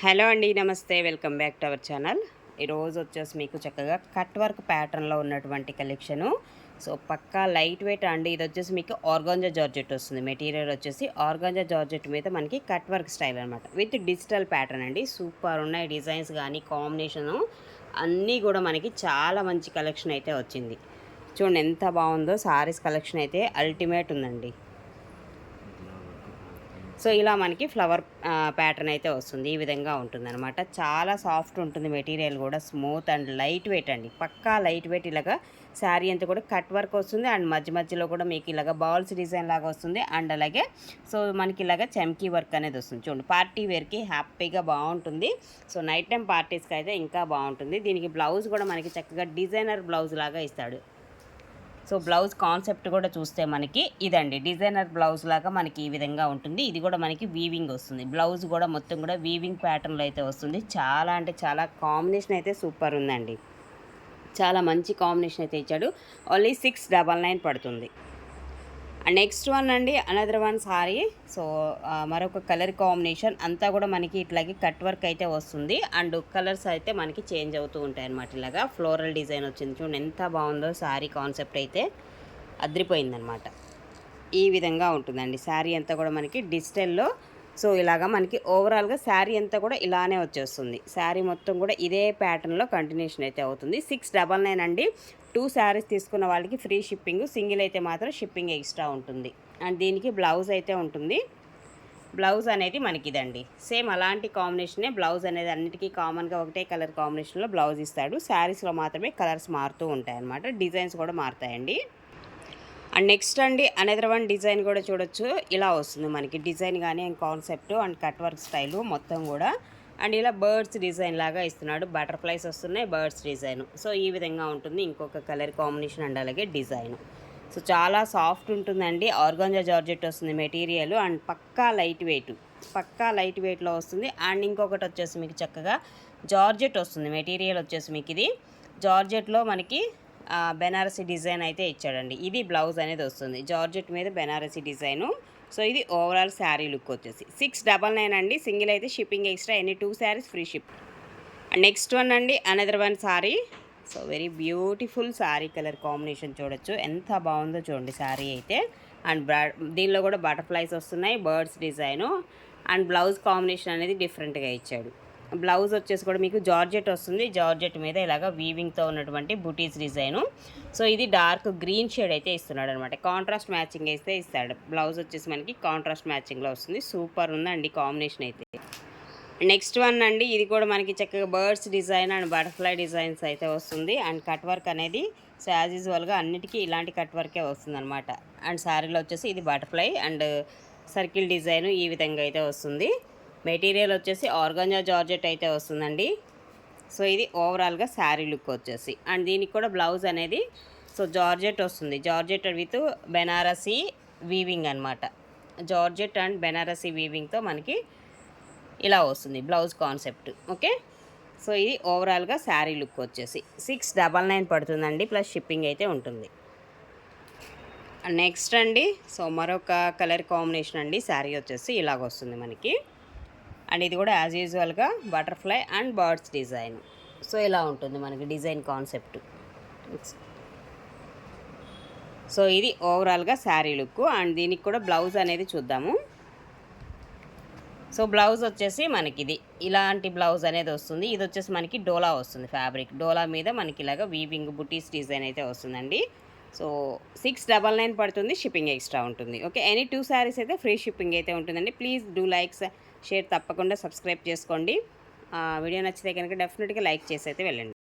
Hello అండి, నమస్తే. Welcome back to our channel. ఈరోజు వచ్చేసి మీకు చక్కగా కట్ వర్క్ ప్యాటర్న్లో ఉన్నటువంటి కలెక్షను. సో పక్కా లైట్ వెయిట్ అండి. ఇది వచ్చేసి మీకు ఆర్గాంజా జార్జెట్ వస్తుంది. మెటీరియల్ వచ్చేసి ఆర్గాంజా జార్జెట్ మీద మనకి కట్ వర్క్ స్టైల్ అనమాట, విత్ డిజిటల్ ప్యాటర్న్ అండి. సూపర్ ఉన్నాయి డిజైన్స్ కానీ కాంబినేషను అన్నీ కూడా మనకి చాలా మంచి కలెక్షన్ అయితే వచ్చింది. చూడండి ఎంత బాగుందో. సారీస్ కలెక్షన్ అయితే అల్టిమేట్ ఉందండి. సో ఇలా మనకి ఫ్లవర్ ప్యాటర్న్ అయితే వస్తుంది. ఈ విధంగా ఉంటుందన్నమాట. చాలా సాఫ్ట్ ఉంటుంది మెటీరియల్ కూడా, స్మూత్ అండ్ లైట్ వెయిట్ అండి. పక్కా లైట్ వెయిట్. ఇలాగా శారీ అంతా కూడా కట్ వర్క్ వస్తుంది అండ్ మధ్య మధ్యలో కూడా మీకు ఇలాగ బాల్స్ డిజైన్ లాగా వస్తుంది. అండ్ అలాగే సో మనకి ఇలాగ చమ్కీ వర్క్ అనేది వస్తుంది. చూడండి పార్టీ వేర్కి హ్యాపీగా బాగుంటుంది. సో నైట్ టైం పార్టీస్కి అయితే ఇంకా బాగుంటుంది. దీనికి బ్లౌజ్ కూడా మనకి చక్కగా డిజైనర్ బ్లౌజ్ లాగా ఇస్తాడు. సో బ్లౌజ్ కాన్సెప్ట్ కూడా చూస్తే మనకి ఇదండి, డిజైనర్ బ్లౌజ్ లాగా మనకి ఈ విధంగా ఉంటుంది. ఇది కూడా మనకి వీవింగ్ వస్తుంది. బ్లౌజ్ కూడా మొత్తం కూడా వీవింగ్ ప్యాటర్న్లో అయితే వస్తుంది. చాలా అంటే చాలా కాంబినేషన్ అయితే సూపర్ ఉందండి. చాలా మంచి కాంబినేషన్ అయితే ఇచ్చాడు. ఓన్లీ 699 పడుతుంది. నెక్స్ట్ వన్ అండి, అనదర్ వన్ సారీ. సో మరొక కలర్ కాంబినేషన్ అంతా కూడా మనకి ఇట్లాగే కట్ వర్క్ అయితే వస్తుంది. అండ్ కలర్స్ అయితే మనకి చేంజ్ అవుతూ ఉంటాయి అన్నమాట. ఇలాగా ఫ్లోరల్ డిజైన్ వచ్చింది. చూడండి ఎంత బాగుందో. శారీ కాన్సెప్ట్ అయితే అద్రిపోయిందనమాట. ఈ విధంగా ఉంటుందండి శారీ అంతా కూడా మనకి డిజిటల్లో. సో ఇలాగా మనకి ఓవరాల్గా శారీ అంతా కూడా ఇలానే వచ్చేస్తుంది. శారీ మొత్తం కూడా ఇదే ప్యాటర్న్లో కంటిన్యూషన్ అయితే అవుతుంది. 699 అండి. 2 శారీస్ తీసుకున్న వాళ్ళకి ఫ్రీ షిప్పింగ్, సింగిల్ అయితే మాత్రం షిప్పింగ్ ఎక్స్ట్రా ఉంటుంది. అండ్ దీనికి బ్లౌజ్ అయితే ఉంటుంది. బ్లౌజ్ అనేది మనకి ఇదండి, సేమ్ అలాంటి కాంబినేషనే. బ్లౌజ్ అనేది అన్నిటికీ కామన్గా ఒకటే కలర్ కాంబినేషన్లో బ్లౌజ్ ఇస్తాడు. శారీస్లో మాత్రమే కలర్స్ మారుతూ ఉంటాయి అన్నమాట. డిజైన్స్ కూడా మారుతాయండి. అండ్ నెక్స్ట్ అండి, అనదర్ వన్ డిజైన్ కూడా చూడొచ్చు. ఇలా వస్తుంది మనకి డిజైన్ కానీ concept and cut work style మొత్తం కూడా. అండ్ ఇలా బర్డ్స్ డిజైన్ లాగా ఇస్తున్నాడు. బటర్ఫ్లైస్ వస్తున్నాయి, బర్డ్స్ డిజైన్. సో ఈ విధంగా ఉంటుంది. ఇంకొక కలర్ కాంబినేషన్ అండ్ అలాగే డిజైన్. సో చాలా సాఫ్ట్ ఉంటుందండి. ఆర్గాంజా జార్జెట్ వస్తుంది మెటీరియల్. అండ్ పక్కా లైట్ వెయిట్, పక్కా లైట్ వెయిట్లో వస్తుంది. అండ్ ఇంకొకటి వచ్చేసి మీకు చక్కగా జార్జెట్ వస్తుంది మెటీరియల్ వచ్చేసి మీకు. ఇది జార్జెట్లో మనకి బెనారసీ డిజైన్ అయితే ఇచ్చాడండి. ఇది బ్లౌజ్ అనేది వస్తుంది జార్జెట్ మీద బెనారసీ డిజైను. సో ఇది ఓవరాల్ శారీ లుక్ వచ్చేసి 699 అండి. సింగిల్ అయితే shipping extra. Any 2 saris free ship. Next one అండి, another one sari. So very beautiful sari colour combination చూడొచ్చు ఎంత బాగుందో. చూడండి శారీ అయితే. అండ్ దీనిలో కూడా బటర్ఫ్లైస్ వస్తున్నాయి, birds design. And blouse combination అనేది డిఫరెంట్గా ఇచ్చాడు. బ్లౌజ్ వచ్చేసి కూడా మీకు జార్జెట్ వస్తుంది. జార్జెట్ మీద ఇలాగ వీవింగ్తో ఉన్నటువంటి బుటీస్ డిజైను. సో ఇది డార్క్ గ్రీన్ షేడ్ అయితే ఇస్తున్నాడు అనమాట. కాంట్రాస్ట్ మ్యాచింగ్ అయితే ఇస్తాడు. బ్లౌజ్ వచ్చేసి మనకి కాంట్రాస్ట్ మ్యాచింగ్లో వస్తుంది. సూపర్ ఉందండి కాంబినేషన్ అయితే. నెక్స్ట్ వన్ అండి, ఇది కూడా మనకి చక్కగా birds design and butterfly designs అయితే వస్తుంది. అండ్ కట్ వర్క్ అనేది సో యాజ్ యూజువల్గా అన్నిటికీ ఇలాంటి కట్ వర్కే వస్తుంది అనమాట. అండ్ శారీలో వచ్చేసి ఇది బటర్ఫ్లై అండ్ సర్కిల్ డిజైన్ ఈ విధంగా అయితే వస్తుంది. మెటీరియల్ వచ్చేసి ఆర్గాంజా జార్జెట్ అయితే వస్తుందండి. సో ఇది ఓవరాల్గా శారీ లుక్ వచ్చేసి. అండ్ దీనికి కూడా బ్లౌజ్ అనేది సో జార్జెట్ వస్తుంది. జార్జెట్ విత్ బెనారసీ వీవింగ్ అనమాట. జార్జెట్ అండ్ బెనారసీ వీవింగ్తో మనకి ఇలా వస్తుంది బ్లౌజ్ కాన్సెప్ట్. ఓకే. సో ఇది ఓవరాల్గా శారీ లుక్ వచ్చేసి 699 పడుతుందండి. ప్లస్ షిప్పింగ్ అయితే ఉంటుంది. నెక్స్ట్ అండి, సో మరొక కలర్ కాంబినేషన్ అండి. శారీ వచ్చేసి ఇలాగ వస్తుంది మనకి. అండ్ ఇది కూడా యాజ్ యూజువల్గా butterfly and birds design. So ఇలా ఉంటుంది మనకి డిజైన్ కాన్సెప్ట్. సో ఇది ఓవరాల్గా శారీ లుక్. అండ్ దీనికి కూడా బ్లౌజ్ అనేది చూద్దాము. సో బ్లౌజ్ వచ్చేసి మనకి ఇది ఇలాంటి బ్లౌజ్ అనేది వస్తుంది. ఇది వచ్చేసి మనకి డోలా వస్తుంది ఫ్యాబ్రిక్. డోలా మీద మనకి ఇలాగ వీవింగ్ బుటీస్ డిజైన్ అయితే వస్తుందండి. సో 699 పడుతుంది. షిప్పింగ్ ఎక్స్ట్రా ఉంటుంది. ఓకే. ఎనీ 2 శారీస్ అయితే ఫ్రీ షిప్పింగ్ అయితే ఉంటుందండి. ప్లీజ్ డూ లైక్స్ షేర్, తప్పకుండా సబ్స్క్రైబ్ చేసుకోండి. వీడియో నచ్చితే కనుక డెఫినెట్గా లైక్ చేసి అయితే వెళ్ళండి.